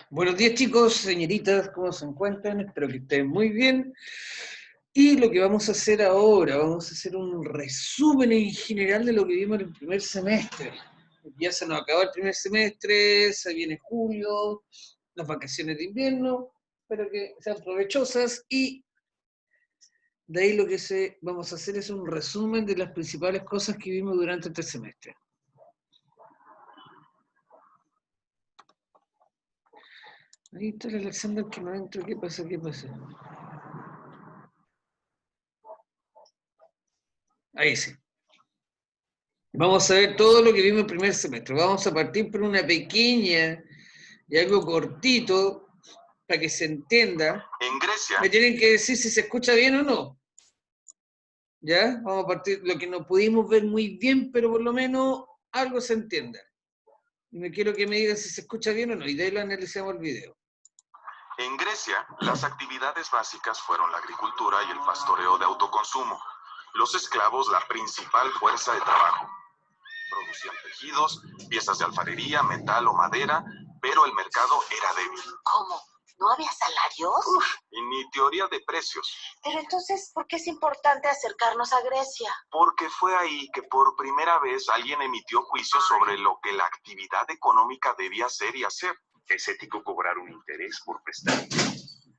Buenos días chicos, señoritas, ¿cómo se encuentran? Espero que estén muy bien. Y lo que vamos a hacer ahora, vamos a hacer un resumen en general de lo que vimos en el primer semestre. Ya se nos acabó el primer semestre, se viene julio, las vacaciones de invierno, espero que sean provechosas y de ahí lo que vamos a hacer es un resumen de las principales cosas que vimos durante este semestre. Ahí está el Alexander que no entra, ¿qué pasa? ¿Qué pasa? Ahí sí. Vamos a ver todo lo que vimos el primer semestre. Vamos a partir por una pequeña y algo cortito para que se entienda. En Grecia. Me tienen que decir si se escucha bien o no. ¿Ya? Vamos a partir lo que no pudimos ver muy bien, pero por lo menos algo se entienda. Y me quiero que me digan si se escucha bien o no. Y de ahí lo analizamos el video. En Grecia, las actividades básicas fueron la agricultura y el pastoreo de autoconsumo. Los esclavos, la principal fuerza de trabajo. Producían tejidos, piezas de alfarería, metal o madera, pero el mercado era débil. ¿Cómo? ¿No había salarios? Y ni teoría de precios. Pero entonces, ¿por qué es importante acercarnos a Grecia? Porque fue ahí que por primera vez alguien emitió juicio sobre lo que la actividad económica debía ser y hacer. ¿Es ético cobrar un interés por prestar?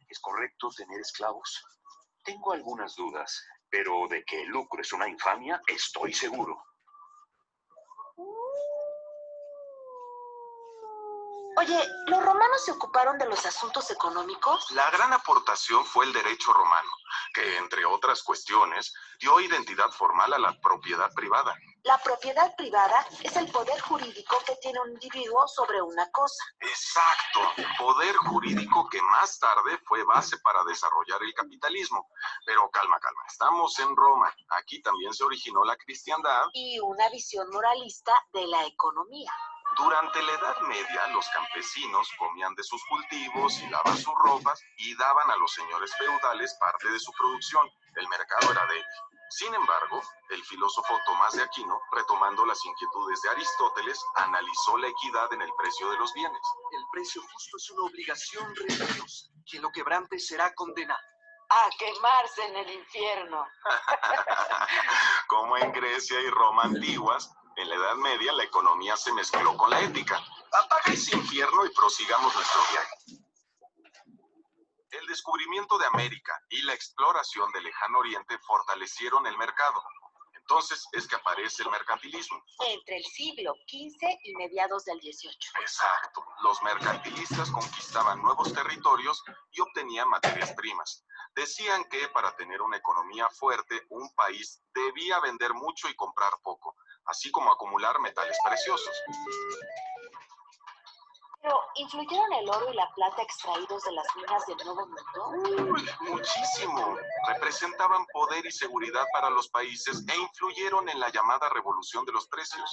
¿Es correcto tener esclavos? Tengo algunas dudas, pero de que el lucro es una infamia, estoy seguro. Oye, ¿los romanos se ocuparon de los asuntos económicos? La gran aportación fue el derecho romano, que, entre otras cuestiones, dio identidad formal a la propiedad privada. La propiedad privada es el poder jurídico que tiene un individuo sobre una cosa. Exacto, poder jurídico que más tarde fue base para desarrollar el capitalismo. Pero calma, estamos en Roma. Aquí también se originó la cristiandad. Y una visión moralista de la economía. Durante la Edad Media, los campesinos comían de sus cultivos y lavaban sus ropas y daban a los señores feudales parte de su producción. El mercado era débil. Sin embargo, el filósofo Tomás de Aquino, retomando las inquietudes de Aristóteles, analizó la equidad en el precio de los bienes. El precio justo es una obligación religiosa. Quien lo quebrante será condenado. A quemarse en el infierno. Como en Grecia y Roma antiguas, en la Edad Media la economía se mezcló con la ética. Apaga ese infierno y prosigamos nuestro viaje. El descubrimiento de América y la exploración del Lejano Oriente fortalecieron el mercado. Entonces es que aparece el mercantilismo. Entre el siglo XV y mediados del XVIII. Exacto. Los mercantilistas conquistaban nuevos territorios y obtenían materias primas. Decían que para tener una economía fuerte, un país debía vender mucho y comprar poco, así como acumular metales preciosos. Pero, ¿influyeron el oro y la plata extraídos de las minas del Nuevo Mundo? Muchísimo. Representaban poder y seguridad para los países e influyeron en la llamada revolución de los precios.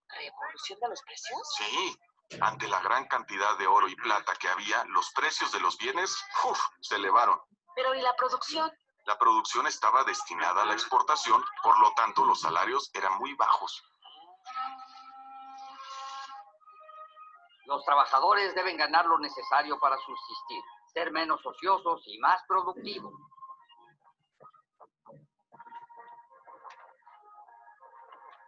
¿Revolución de los precios? Sí. Ante la gran cantidad de oro y plata que había, los precios de los bienes, se elevaron. Pero, ¿y la producción? La producción estaba destinada a la exportación, por lo tanto los salarios eran muy bajos. Los trabajadores deben ganar lo necesario para subsistir, ser menos ociosos y más productivos.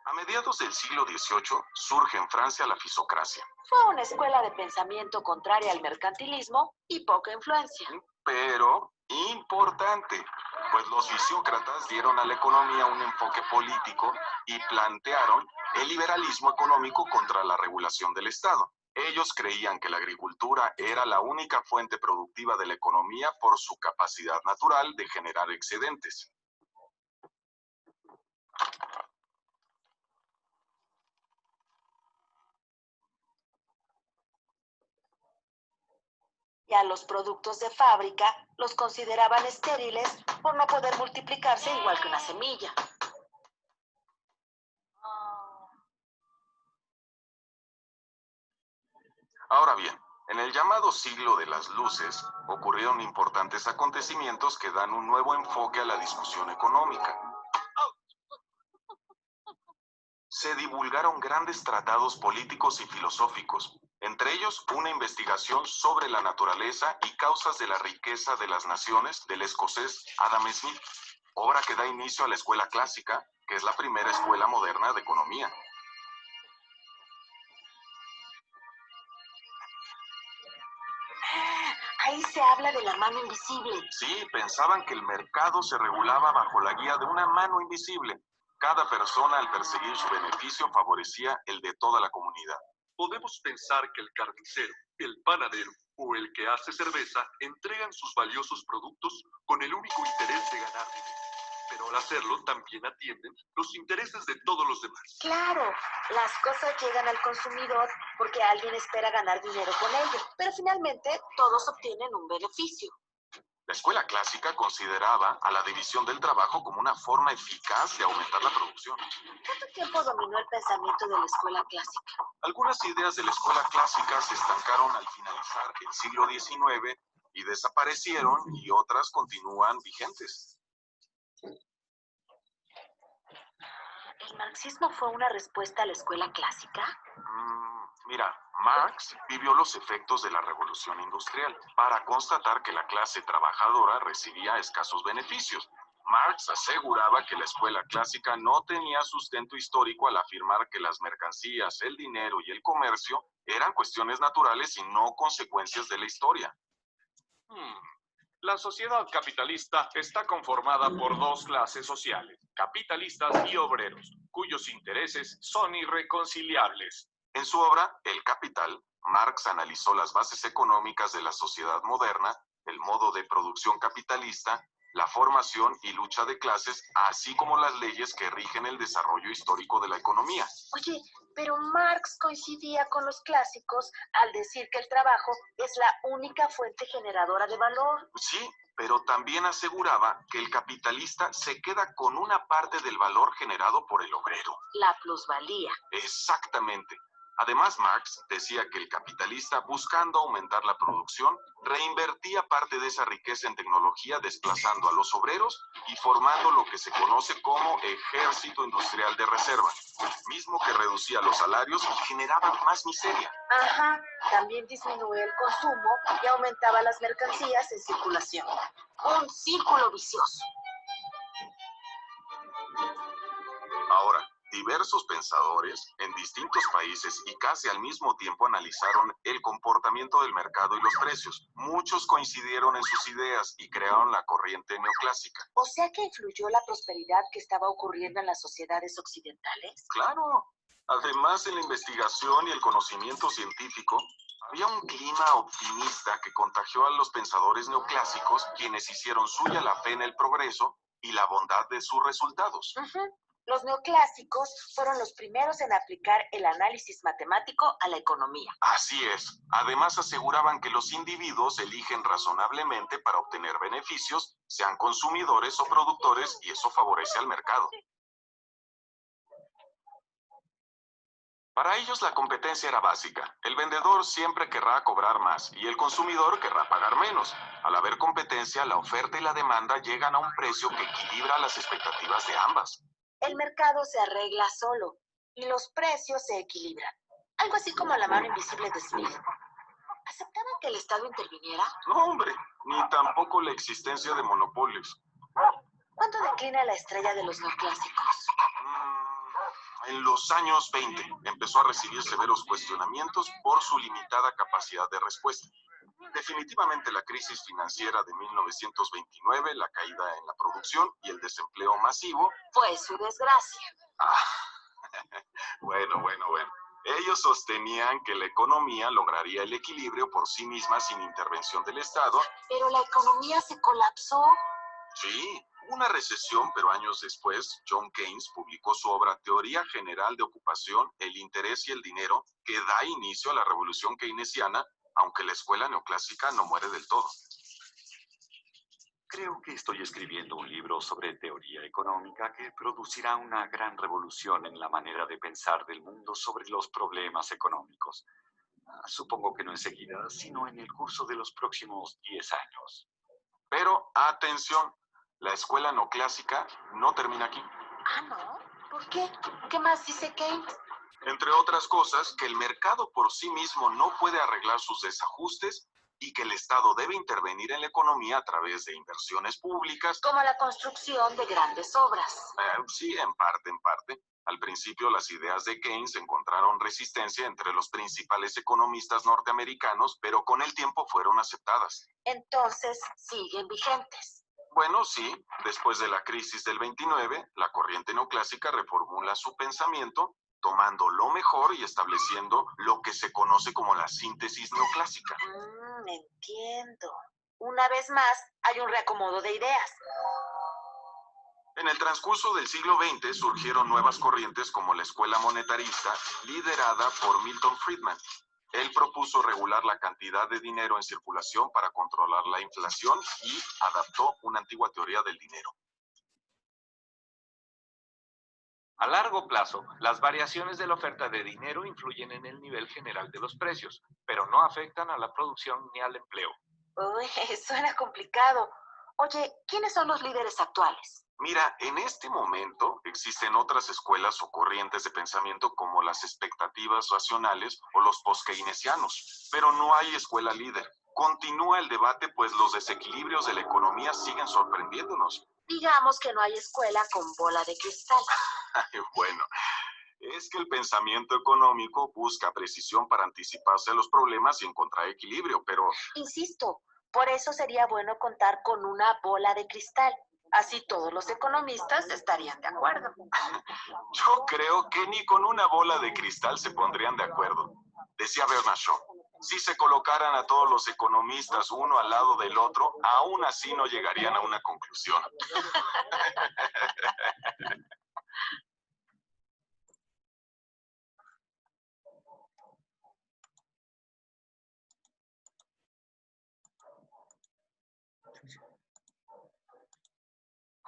A mediados del siglo XVIII surge en Francia la fisocracia. Fue una escuela de pensamiento contraria al mercantilismo y poca influencia. Pero importante, pues los fisiócratas dieron a la economía un enfoque político y plantearon el liberalismo económico contra la regulación del Estado. Ellos creían que la agricultura era la única fuente productiva de la economía por su capacidad natural de generar excedentes. Y a los productos de fábrica los consideraban estériles por no poder multiplicarse igual que una semilla. Ahora bien, en el llamado siglo de las luces, ocurrieron importantes acontecimientos que dan un nuevo enfoque a la discusión económica. Se divulgaron grandes tratados políticos y filosóficos, entre ellos una investigación sobre la naturaleza y causas de la riqueza de las naciones del escocés Adam Smith, obra que da inicio a la escuela clásica, que es la primera escuela moderna de economía. Ahí se habla de la mano invisible. Sí, pensaban que el mercado se regulaba bajo la guía de una mano invisible. Cada persona, al perseguir su beneficio, favorecía el de toda la comunidad. Podemos pensar que el carnicero, el panadero o el que hace cerveza entregan sus valiosos productos con el único interés de ganar dinero. Pero al hacerlo también atienden los intereses de todos los demás. Claro, las cosas llegan al consumidor porque alguien espera ganar dinero con ello, pero finalmente todos obtienen un beneficio. La escuela clásica consideraba a la división del trabajo como una forma eficaz de aumentar la producción. ¿Cuánto tiempo dominó el pensamiento de la escuela clásica? Algunas ideas de la escuela clásica se estancaron al finalizar el siglo XIX y desaparecieron, y otras continúan vigentes. ¿El marxismo fue una respuesta a la escuela clásica? Mira, Marx vivió los efectos de la revolución industrial para constatar que la clase trabajadora recibía escasos beneficios. Marx aseguraba que la escuela clásica no tenía sustento histórico al afirmar que las mercancías, el dinero y el comercio eran cuestiones naturales y no consecuencias de la historia. La sociedad capitalista está conformada por dos clases sociales, capitalistas y obreros, cuyos intereses son irreconciliables. En su obra, El Capital, Marx analizó las bases económicas de la sociedad moderna, el modo de producción capitalista, la formación y lucha de clases, así como las leyes que rigen el desarrollo histórico de la economía. Oye, pero Marx coincidía con los clásicos al decir que el trabajo es la única fuente generadora de valor. Sí, pero también aseguraba que el capitalista se queda con una parte del valor generado por el obrero. La plusvalía. Exactamente. Además, Marx decía que el capitalista, buscando aumentar la producción, reinvertía parte de esa riqueza en tecnología, desplazando a los obreros y formando lo que se conoce como ejército industrial de reserva, mismo que reducía los salarios y generaba más miseria. Ajá, también disminuía el consumo y aumentaba las mercancías en circulación. Un círculo vicioso. Ahora, diversos pensadores en distintos países y casi al mismo tiempo analizaron el comportamiento del mercado y los precios. Muchos coincidieron en sus ideas y crearon la corriente neoclásica. O sea que influyó la prosperidad que estaba ocurriendo en las sociedades occidentales. Claro. Además, en la investigación y el conocimiento científico, había un clima optimista que contagió a los pensadores neoclásicos, quienes hicieron suya la fe en el progreso y la bondad de sus resultados. Los neoclásicos fueron los primeros en aplicar el análisis matemático a la economía. Así es. Además, aseguraban que los individuos eligen razonablemente para obtener beneficios, sean consumidores o productores, y eso favorece al mercado. Para ellos la competencia era básica. El vendedor siempre querrá cobrar más y el consumidor querrá pagar menos. Al haber competencia, la oferta y la demanda llegan a un precio que equilibra las expectativas de ambas. El mercado se arregla solo y los precios se equilibran. Algo así como la mano invisible de Smith. ¿Aceptaban que el Estado interviniera? No, hombre, ni tampoco la existencia de monopolios. ¿Cuándo declina la estrella de los neoclásicos? En los años 20 empezó a recibir severos cuestionamientos por su limitada capacidad de respuesta. Definitivamente la crisis financiera de 1929, la caída en la producción y el desempleo masivo fue su desgracia. Bueno. Ellos sostenían que la economía lograría el equilibrio por sí misma sin intervención del Estado. Pero la economía se colapsó. Sí, una recesión, pero años después, John Keynes publicó su obra Teoría General de Ocupación, el Interés y el Dinero, que da inicio a la revolución keynesiana, aunque la escuela neoclásica no muere del todo. Creo que estoy escribiendo un libro sobre teoría económica que producirá una gran revolución en la manera de pensar del mundo sobre los problemas económicos. Supongo que no enseguida, sino en el curso de los próximos 10 años. Pero, atención, la escuela neoclásica no termina aquí. ¿No? ¿Por qué? ¿Qué más dice Keynes? Entre otras cosas, que el mercado por sí mismo no puede arreglar sus desajustes y que el Estado debe intervenir en la economía a través de inversiones públicas. Como la construcción de grandes obras. Sí, en parte, en parte. Al principio, las ideas de Keynes encontraron resistencia entre los principales economistas norteamericanos, pero con el tiempo fueron aceptadas. Entonces, siguen vigentes. Bueno, sí. Después de la crisis del 29, la corriente neoclásica reformula su pensamiento, tomando lo mejor y estableciendo lo que se conoce como la síntesis neoclásica. Entiendo. Una vez más, hay un reacomodo de ideas. En el transcurso del siglo XX surgieron nuevas corrientes como la escuela monetarista, liderada por Milton Friedman. Él propuso regular la cantidad de dinero en circulación para controlar la inflación y adaptó una antigua teoría del dinero. A largo plazo, las variaciones de la oferta de dinero influyen en el nivel general de los precios, pero no afectan a la producción ni al empleo. Uy, suena complicado. Oye, ¿quiénes son los líderes actuales? Mira, en este momento existen otras escuelas o corrientes de pensamiento como las expectativas racionales o los post-keynesianos, pero no hay escuela líder. Continúa el debate, pues los desequilibrios de la economía siguen sorprendiéndonos. Digamos que no hay escuela con bola de cristal. Bueno, es que el pensamiento económico busca precisión para anticiparse a los problemas y encontrar equilibrio, pero... Insisto, por eso sería bueno contar con una bola de cristal. Así todos los economistas estarían de acuerdo. Yo creo que ni con una bola de cristal se pondrían de acuerdo. Decía Bernard Shaw, si se colocaran a todos los economistas uno al lado del otro, aún así no llegarían a una conclusión.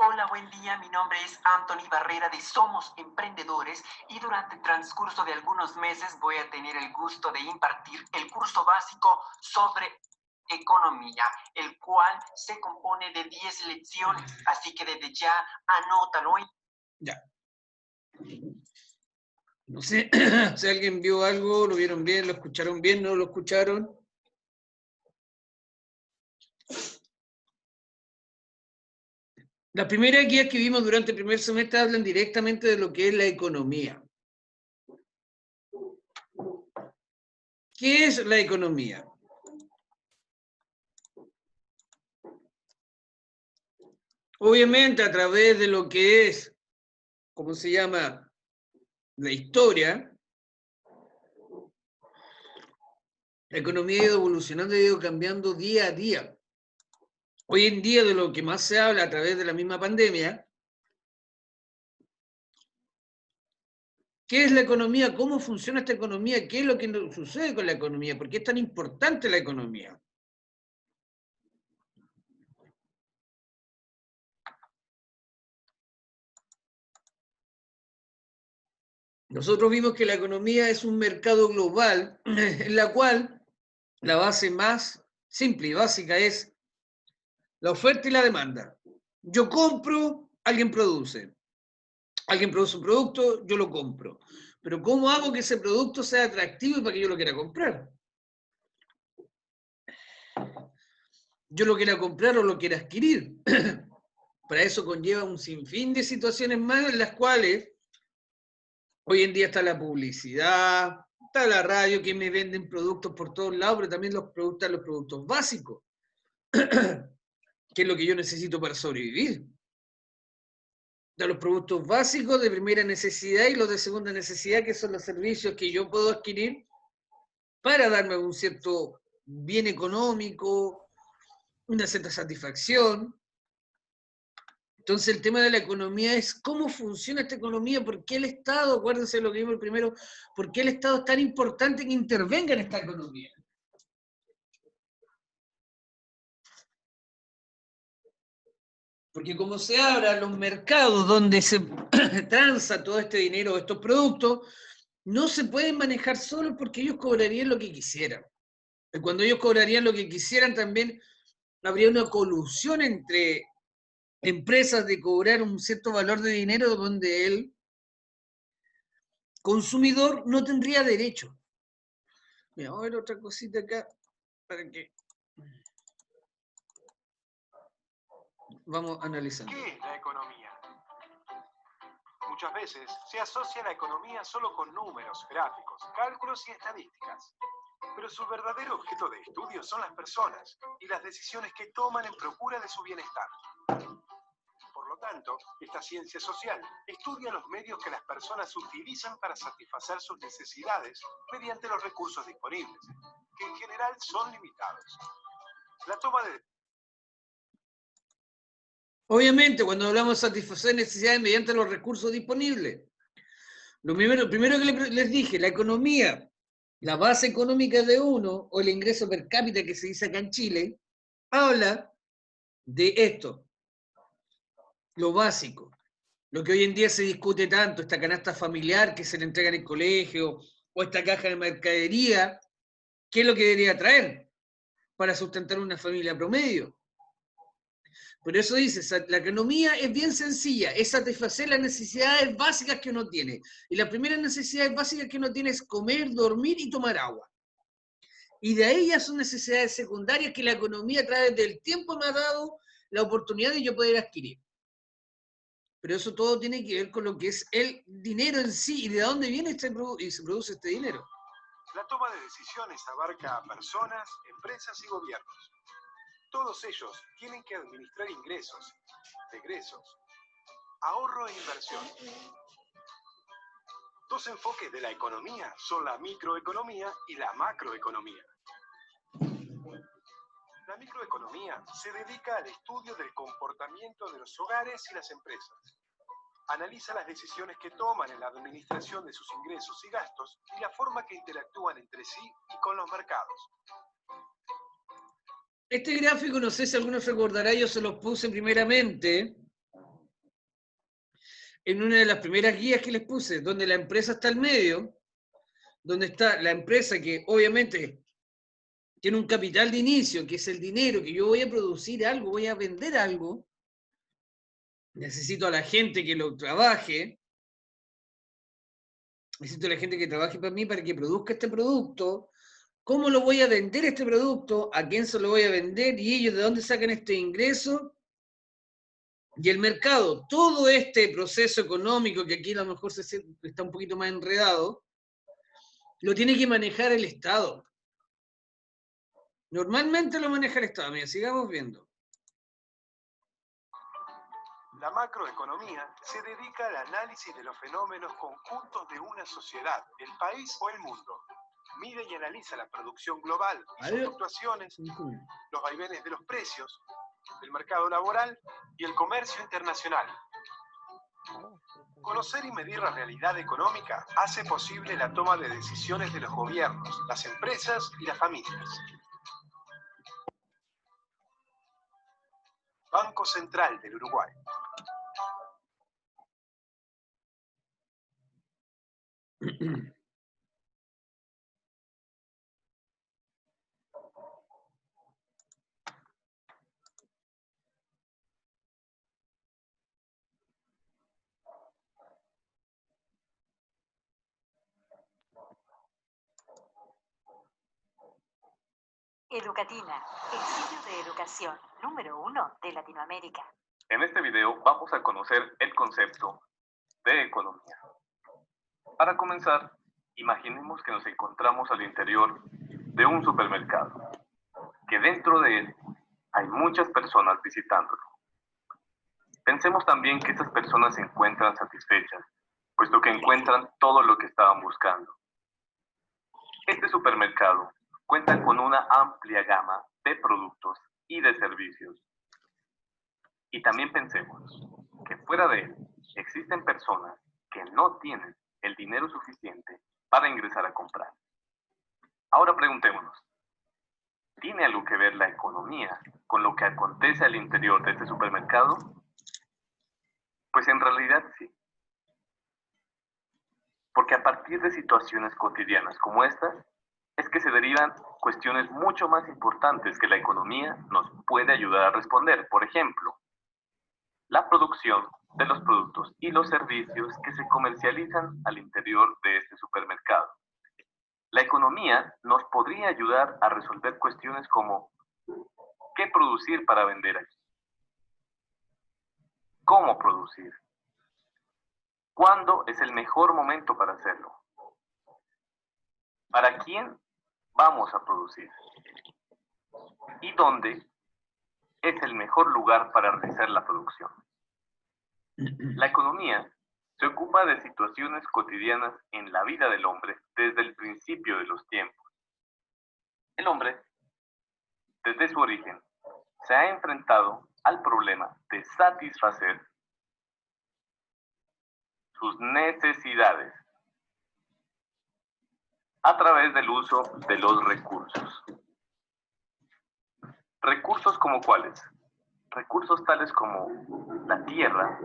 Hola, buen día. Mi nombre es Anthony Barrera de Somos Emprendedores y durante el transcurso de algunos meses voy a tener el gusto de impartir el curso básico sobre economía, el cual se compone de 10 lecciones, así que desde ya anótalo. Ya. No sé si alguien vio algo, lo vieron bien, lo escucharon bien, no lo escucharon. Las primeras guías que vimos durante el primer semestre hablan directamente de lo que es la economía. ¿Qué es la economía? Obviamente a través de lo que es, ¿cómo se llama? La historia, la economía ha ido evolucionando, ha ido cambiando día a día. Hoy en día de lo que más se habla a través de la misma pandemia, ¿qué es la economía? ¿Cómo funciona esta economía? ¿Qué es lo que sucede con la economía? ¿Por qué es tan importante la economía? Nosotros vimos que la economía es un mercado global en la cual la base más simple y básica es la oferta y la demanda. Yo compro, alguien produce. Alguien produce un producto, yo lo compro. Pero ¿cómo hago que ese producto sea atractivo y para que yo lo quiera comprar? Yo lo quiera comprar o lo quiera adquirir. Para eso conlleva un sinfín de situaciones más en las cuales hoy en día está la publicidad, está la radio, que me venden productos por todos lados, pero también los productos básicos. ¿Qué es lo que yo necesito para sobrevivir? De los productos básicos de primera necesidad y los de segunda necesidad, que son los servicios que yo puedo adquirir para darme un cierto bien económico, una cierta satisfacción. Entonces el tema de la economía es cómo funciona esta economía, por qué el Estado, acuérdense de lo que vimos primero, por qué el Estado es tan importante que intervenga en esta economía. Porque como se abran los mercados donde se transa todo este dinero, estos productos, no se pueden manejar solos porque ellos cobrarían lo que quisieran. Y cuando ellos cobrarían lo que quisieran, también habría una colusión entre empresas de cobrar un cierto valor de dinero donde él consumidor no tendría derecho. Mira, vamos a ver otra cosita acá para que vamos analizando. ¿Qué es la economía? Muchas veces se asocia la economía solo con números, gráficos, cálculos y estadísticas. Pero su verdadero objeto de estudio son las personas y las decisiones que toman en procura de su bienestar. Por lo tanto, esta ciencia social estudia los medios que las personas utilizan para satisfacer sus necesidades mediante los recursos disponibles, que en general son limitados. La toma de... Obviamente, cuando hablamos de satisfacer necesidades mediante los recursos disponibles, lo primero que les dije, la economía, la base económica de uno, o el ingreso per cápita que se dice acá en Chile, habla de esto, lo básico, lo que hoy en día se discute tanto, esta canasta familiar que se le entrega en el colegio, o esta caja de mercadería, ¿qué es lo que debería traer para sustentar una familia promedio? Por eso dice, la economía es bien sencilla, es satisfacer las necesidades básicas que uno tiene. Y las primeras necesidades básicas que uno tiene es comer, dormir y tomar agua. Y de ahí ya son necesidades secundarias que la economía a través del tiempo me ha dado la oportunidad de yo poder adquirir. Pero eso todo tiene que ver con lo que es el dinero en sí y de dónde viene y se produce este dinero. La toma de decisiones abarca a personas, empresas y gobiernos. Todos ellos tienen que administrar ingresos, egresos, ahorro e inversión. Dos enfoques de la economía son la microeconomía y la macroeconomía. La microeconomía se dedica al estudio del comportamiento de los hogares y las empresas. Analiza las decisiones que toman en la administración de sus ingresos y gastos y la forma que interactúan entre sí y con los mercados. Este gráfico, no sé si algunos recordarán, yo se los puse primeramente en una de las primeras guías que les puse, donde la empresa está al medio, donde está la empresa que obviamente tiene un capital de inicio, que es el dinero, que yo voy a producir algo, voy a vender algo, necesito a la gente que lo trabaje, necesito a la gente que trabaje para mí para que produzca este producto. ¿Cómo lo voy a vender este producto? ¿A quién se lo voy a vender? ¿Y ellos de dónde sacan este ingreso? Y el mercado, todo este proceso económico, que aquí a lo mejor está un poquito más enredado, lo tiene que manejar el Estado. Normalmente lo maneja el Estado. Mira, sigamos viendo. La macroeconomía se dedica al análisis de los fenómenos conjuntos de una sociedad, el país o el mundo. Mide y analiza la producción global y sus fluctuaciones, los vaivenes de los precios, el mercado laboral y el comercio internacional. Conocer y medir la realidad económica hace posible la toma de decisiones de los gobiernos, las empresas y las familias. Banco Central del Uruguay. Educatina, el sitio de educación número 1 de Latinoamérica. En este video vamos a conocer el concepto de economía. Para comenzar, imaginemos que nos encontramos al interior de un supermercado, que dentro de él hay muchas personas visitándolo. Pensemos también que estas personas se encuentran satisfechas, puesto que encuentran todo lo que estaban buscando. Este supermercado cuenta con una amplia gama de productos y de servicios. Y también pensemos que fuera de él existen personas que no tienen el dinero suficiente para ingresar a comprar. Ahora preguntémonos, ¿tiene algo que ver la economía con lo que acontece al interior de este supermercado? Pues en realidad sí. Porque a partir de situaciones cotidianas como estas, es que se derivan cuestiones mucho más importantes que la economía nos puede ayudar a responder. Por ejemplo, la producción de los productos y los servicios que se comercializan al interior de este supermercado. La economía nos podría ayudar a resolver cuestiones como ¿qué producir para vender aquí? ¿Cómo producir? ¿Cuándo es el mejor momento para hacerlo? ¿Para quién vamos a producir? ¿Y dónde es el mejor lugar para realizar la producción? La economía se ocupa de situaciones cotidianas en la vida del hombre desde el principio de los tiempos. El hombre, desde su origen, se ha enfrentado al problema de satisfacer sus necesidades a través del uso de los recursos. ¿Recursos como cuáles? Recursos tales como la tierra,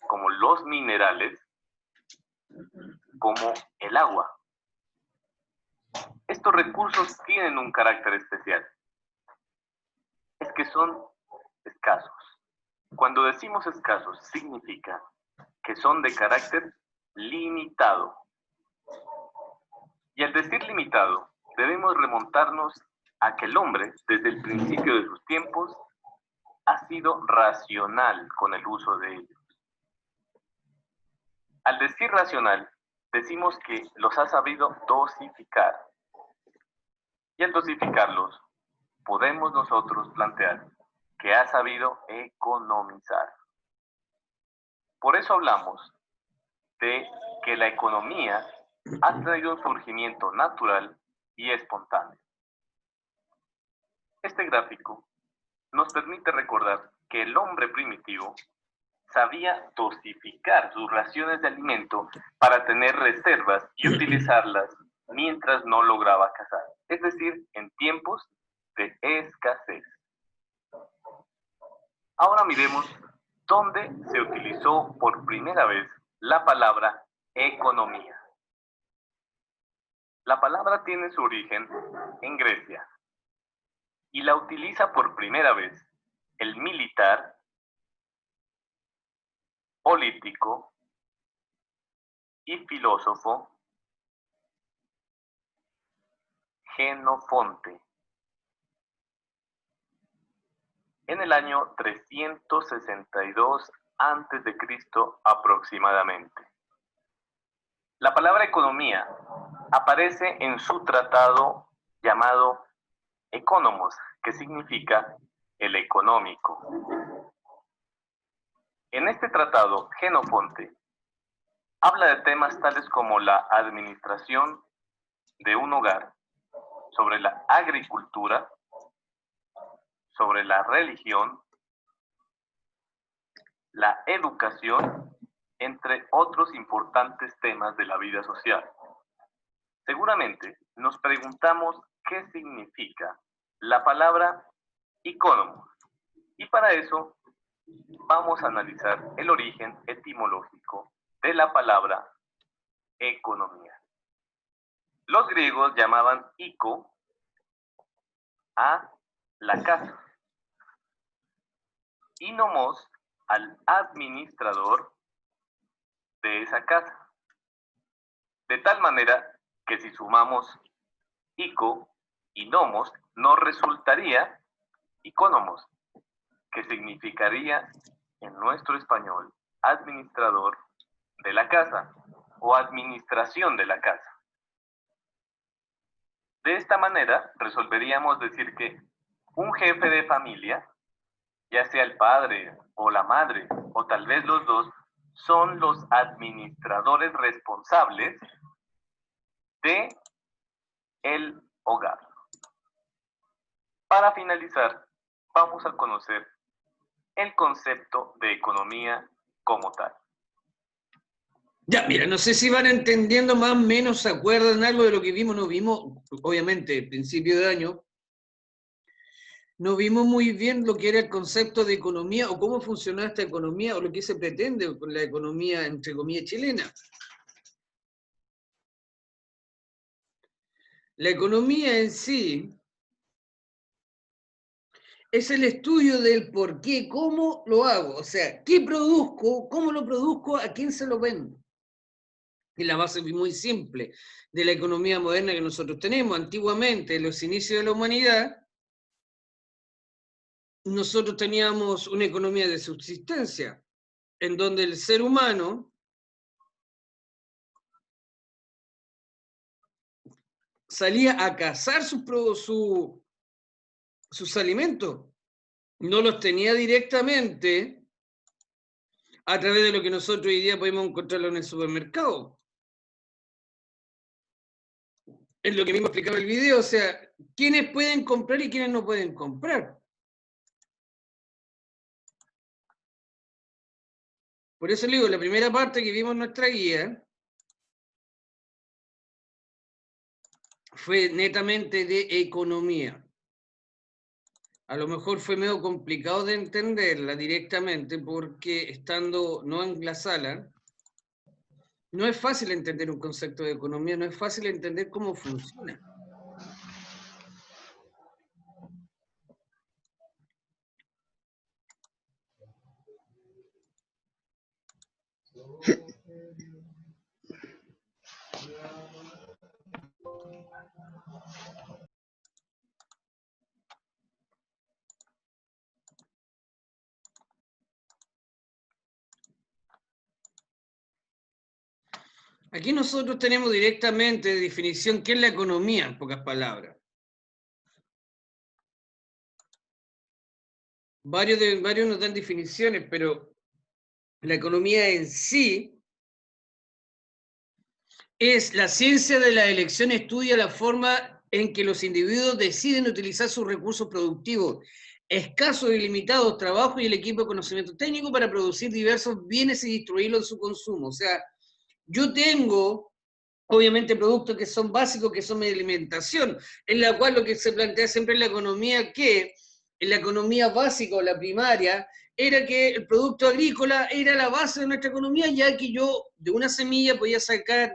como los minerales, como el agua. Estos recursos tienen un carácter especial. Es que son escasos. Cuando decimos escasos, significa que son de carácter limitado. Y al decir limitado, debemos remontarnos a que el hombre, desde el principio de sus tiempos, ha sido racional con el uso de ellos. Al decir racional, decimos que los ha sabido dosificar. Y al dosificarlos, podemos nosotros plantear que ha sabido economizar. Por eso hablamos de que la economía ha tenido un surgimiento natural y espontáneo. Este gráfico nos permite recordar que el hombre primitivo sabía dosificar sus raciones de alimento para tener reservas y utilizarlas mientras no lograba cazar, es decir, en tiempos de escasez. Ahora miremos dónde se utilizó por primera vez la palabra economía. La palabra tiene su origen en Grecia y la utiliza por primera vez el militar, político y filósofo Jenofonte en el año 362 a.C. aproximadamente. La palabra economía aparece en su tratado llamado Economos, que significa el económico. En este tratado, Jenofonte habla de temas tales como la administración de un hogar, sobre la agricultura, sobre la religión, la educación, entre otros importantes temas de la vida social. Seguramente nos preguntamos qué significa la palabra economos, y para eso vamos a analizar el origen etimológico de la palabra economía. Los griegos llamaban ico a la casa y nomos al administrador de esa casa. De tal manera que si sumamos ico y nomos, nos resultaría economos, que significaría en nuestro español administrador de la casa o administración de la casa. De esta manera resolveríamos decir que un jefe de familia, ya sea el padre o la madre o tal vez los dos, son los administradores responsables de el hogar. Para finalizar, vamos a conocer el concepto de economía como tal. Ya, mira, no sé si van entendiendo más o menos, ¿se acuerdan algo de lo que vimos? No vimos, obviamente, principio de año, no vimos muy bien lo que era el concepto de economía o cómo funcionaba esta economía o lo que se pretende con la economía, entre comillas, chilena. La economía en sí es el estudio del por qué, cómo lo hago. O sea, qué produzco, cómo lo produzco, a quién se lo vendo. Y la base muy simple de la economía moderna que nosotros tenemos. Antiguamente, en los inicios de la humanidad, nosotros teníamos una economía de subsistencia, en donde el ser humano salía a cazar sus alimentos. No los tenía directamente a través de lo que nosotros hoy día podemos encontrarlo en el supermercado. Es lo que mismo explicaba el video, o sea, quiénes pueden comprar y quiénes no pueden comprar. Por eso le digo, la primera parte que vimos en nuestra guía fue netamente de economía. A lo mejor fue medio complicado de entenderla directamente porque estando no en la sala, no es fácil entender un concepto de economía, no es fácil entender cómo funciona. Aquí nosotros tenemos directamente de definición qué es la economía, en pocas palabras. Varios nos dan definiciones, pero la economía en sí es la ciencia de la elección, estudia la forma en que los individuos deciden utilizar sus recursos productivos, escasos y limitados, trabajo y el equipo de conocimiento técnico para producir diversos bienes y distribuirlos en su consumo. O sea, yo tengo, obviamente, productos que son básicos, que son mi alimentación, en la cual lo que se plantea siempre en la economía, que en la economía básica o la primaria, era que el producto agrícola era la base de nuestra economía, ya que yo de una semilla podía sacar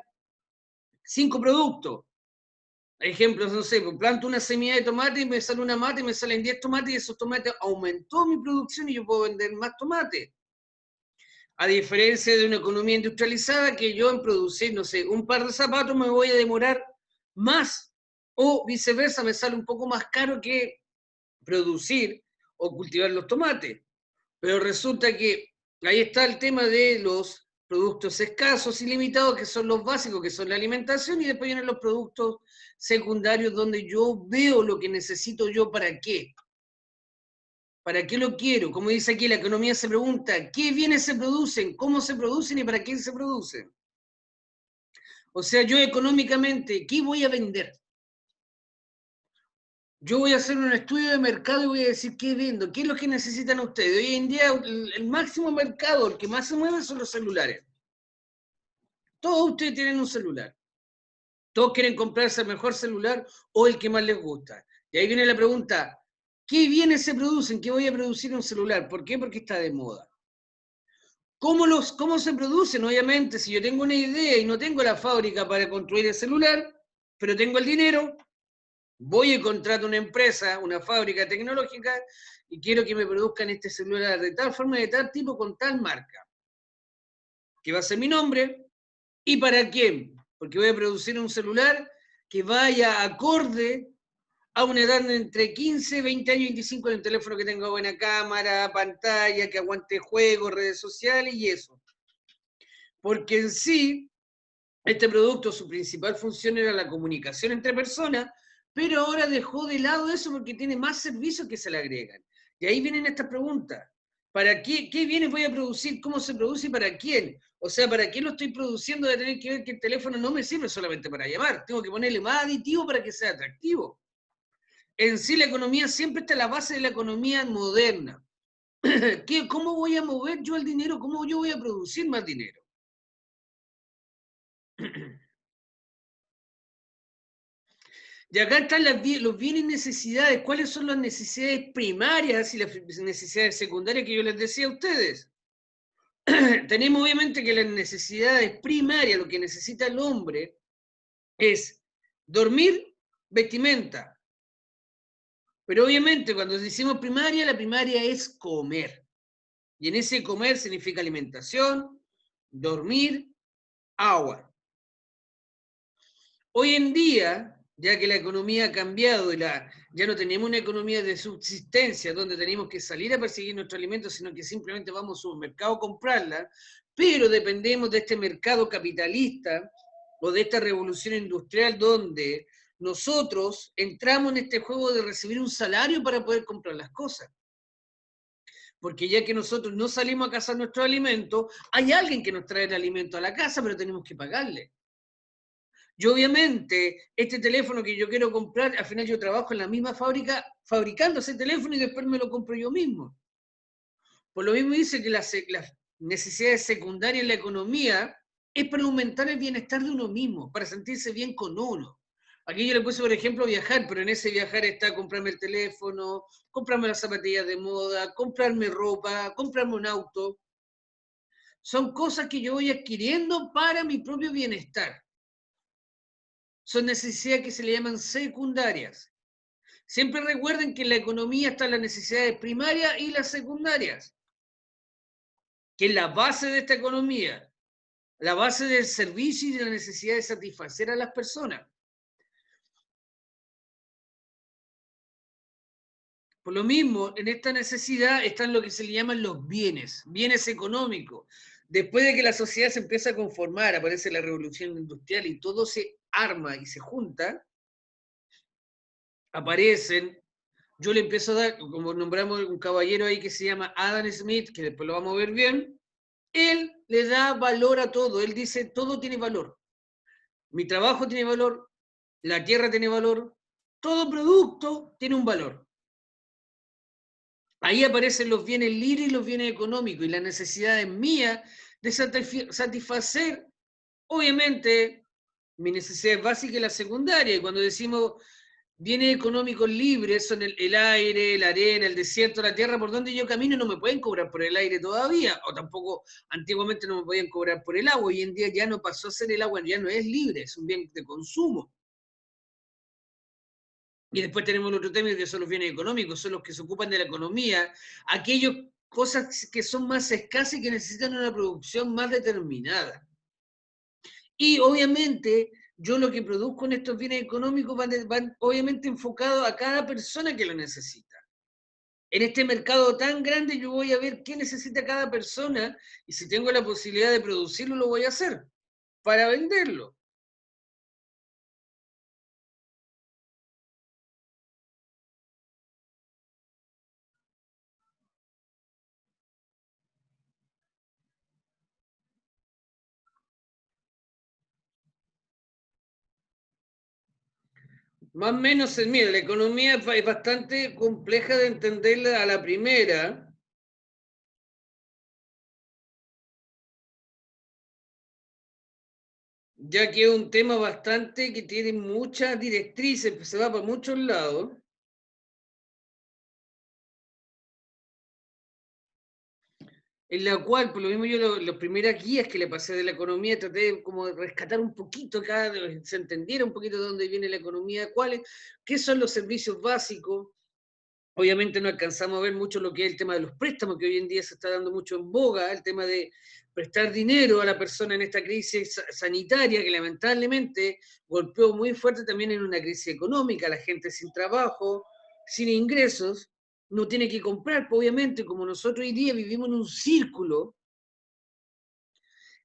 5 productos. Ejemplos, no sé, planto una semilla de tomate y me sale una mata y me salen 10 tomates y esos tomates aumentó mi producción y yo puedo vender más tomates. A diferencia de una economía industrializada que yo en producir, no sé, un par de zapatos me voy a demorar más o viceversa, me sale un poco más caro que producir o cultivar los tomates. Pero resulta que ahí está el tema de los productos escasos y limitados, que son los básicos, que son la alimentación, y después vienen los productos secundarios donde yo veo lo que necesito yo para qué. ¿Para qué lo quiero? Como dice aquí, la economía se pregunta, ¿qué bienes se producen? ¿Cómo se producen y para quién se producen? O sea, yo económicamente, ¿qué voy a vender? Yo voy a hacer un estudio de mercado y voy a decir qué vendo, qué es lo que necesitan ustedes. Hoy en día el máximo mercado, el que más se mueve son los celulares. Todos ustedes tienen un celular. Todos quieren comprarse el mejor celular o el que más les gusta. Y ahí viene la pregunta, ¿qué bienes se producen? ¿Qué voy a producir en un celular? ¿Por qué? Porque está de moda. ¿Cómo se producen? Obviamente, si yo tengo una idea y no tengo la fábrica para construir el celular, pero tengo el dinero, voy y contrato una empresa, una fábrica tecnológica, y quiero que me produzcan este celular de tal forma, de tal tipo, con tal marca, que va a ser mi nombre. ¿Y para quién? Porque voy a producir un celular que vaya acorde a una edad de entre 15, 20 años y 25, en el teléfono que tenga buena cámara, pantalla, que aguante juegos, redes sociales y eso. Porque en sí, este producto, su principal función era la comunicación entre personas, pero ahora dejó de lado eso porque tiene más servicios que se le agregan. Y ahí vienen estas preguntas. ¿Para qué bienes voy a producir? ¿Cómo se produce y para quién? O sea, ¿para qué lo estoy produciendo? De tener que ver que el teléfono no me sirve solamente para llamar. Tengo que ponerle más aditivo para que sea atractivo. En sí, la economía siempre está en la base de la economía moderna. ¿Cómo voy a mover yo el dinero? ¿Cómo yo voy a producir más dinero? Y acá están los bienes y necesidades. ¿Cuáles son las necesidades primarias y las necesidades secundarias que yo les decía a ustedes? Tenemos obviamente que las necesidades primarias, lo que necesita el hombre, es dormir, vestimenta. Pero obviamente cuando decimos primaria, la primaria es comer. Y en ese comer significa alimentación, dormir, agua. Hoy en día, ya que la economía ha cambiado y ya no tenemos una economía de subsistencia donde tenemos que salir a perseguir nuestros alimentos, sino que simplemente vamos al supermercado a comprarla, pero dependemos de este mercado capitalista o de esta revolución industrial donde nosotros entramos en este juego de recibir un salario para poder comprar las cosas. Porque ya que nosotros no salimos a cazar nuestros alimentos, hay alguien que nos trae el alimento a la casa, pero tenemos que pagarle. Y obviamente, este teléfono que yo quiero comprar, al final yo trabajo en la misma fábrica fabricando ese teléfono y después me lo compro yo mismo. Por lo mismo dice que las necesidades secundarias en la economía es para aumentar el bienestar de uno mismo, para sentirse bien con uno. Aquí yo le puse, por ejemplo, viajar, pero en ese viajar está comprarme el teléfono, comprarme las zapatillas de moda, comprarme ropa, comprarme un auto. Son cosas que yo voy adquiriendo para mi propio bienestar. Son necesidades que se le llaman secundarias. Siempre recuerden que en la economía están las necesidades primarias y las secundarias, que es la base de esta economía, la base del servicio y de la necesidad de satisfacer a las personas. Por lo mismo, en esta necesidad están lo que se le llaman los bienes económicos. Después de que la sociedad se empieza a conformar, aparece la revolución industrial y todo se arma y se junta, aparecen, yo le empiezo a dar, como nombramos un caballero ahí que se llama Adam Smith, que después lo vamos a ver bien, él le da valor a todo, él dice, todo tiene valor. Mi trabajo tiene valor, la tierra tiene valor, todo producto tiene un valor. Ahí aparecen los bienes libres y los bienes económicos y las necesidades mías de satisfacer, obviamente, mis necesidades básicas y las secundarias. Y cuando decimos bienes económicos libres, son el aire, la arena, el desierto, la tierra, por donde yo camino no me pueden cobrar por el aire todavía, o tampoco antiguamente no me podían cobrar por el agua. Hoy en día ya no pasó a ser el agua, ya no es libre, es un bien de consumo. Y después tenemos el otro tema que son los bienes económicos, son los que se ocupan de la economía, aquellas cosas que son más escasas y que necesitan una producción más determinada. Y obviamente, yo lo que produzco en estos bienes económicos van obviamente enfocados a cada persona que lo necesita. En este mercado tan grande yo voy a ver qué necesita cada persona y si tengo la posibilidad de producirlo, lo voy a hacer para venderlo. Más o menos, mira, la economía es bastante compleja de entenderla a la primera. Ya que es un tema bastante que tiene muchas directrices, se va por muchos lados. En la cual, por lo mismo yo las primeras guías que le pasé de la economía, traté de como de rescatar un poquito, se entendiera un poquito de dónde viene la economía, qué son los servicios básicos. Obviamente no alcanzamos a ver mucho lo que es el tema de los préstamos, que hoy en día se está dando mucho en boga, el tema de prestar dinero a la persona en esta crisis sanitaria que lamentablemente golpeó muy fuerte también en una crisis económica, la gente sin trabajo, sin ingresos, no tiene que comprar, pues obviamente como nosotros hoy día vivimos en un círculo,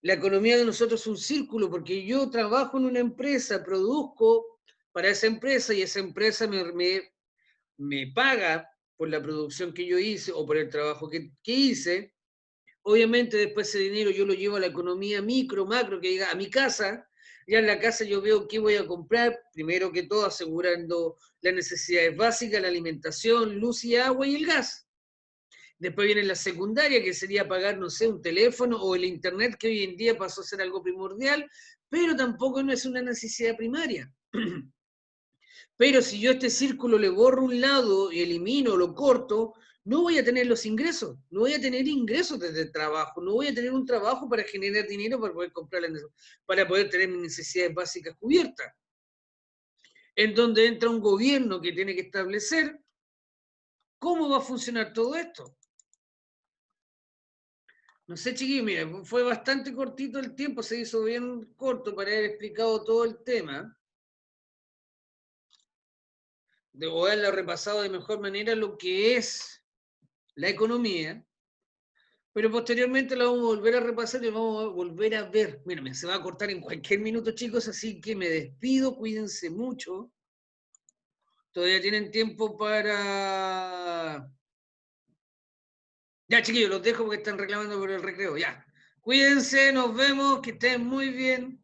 la economía de nosotros es un círculo, porque yo trabajo en una empresa, produzco para esa empresa y esa empresa me paga por la producción que yo hice o por el trabajo que hice. Obviamente después ese dinero yo lo llevo a la economía micro, macro, que llega a mi casa. Ya en la casa yo veo qué voy a comprar, primero que todo asegurando las necesidades básicas, la alimentación, luz y agua y el gas. Después viene la secundaria, que sería pagar, no sé, un teléfono o el internet, que hoy en día pasó a ser algo primordial, pero tampoco no es una necesidad primaria. Pero si yo a este círculo le borro un lado y elimino, lo corto, no voy a tener los ingresos, no voy a tener ingresos desde el trabajo, no voy a tener un trabajo para generar dinero para poder comprar, para poder tener mis necesidades básicas cubiertas. En donde entra un gobierno que tiene que establecer ¿Cómo va a funcionar todo esto? No sé, chiquillos, mira, fue bastante cortito el tiempo, se hizo bien corto para haber explicado todo el tema. Debo haberlo repasado de mejor manera lo que es la economía, pero posteriormente lo vamos a volver a repasar y lo vamos a volver a ver. Mira, se va a cortar en cualquier minuto, chicos, así que me despido, cuídense mucho. Todavía tienen tiempo para... Ya, chiquillos, los dejo porque están reclamando por el recreo, ya. Cuídense, nos vemos, que estén muy bien.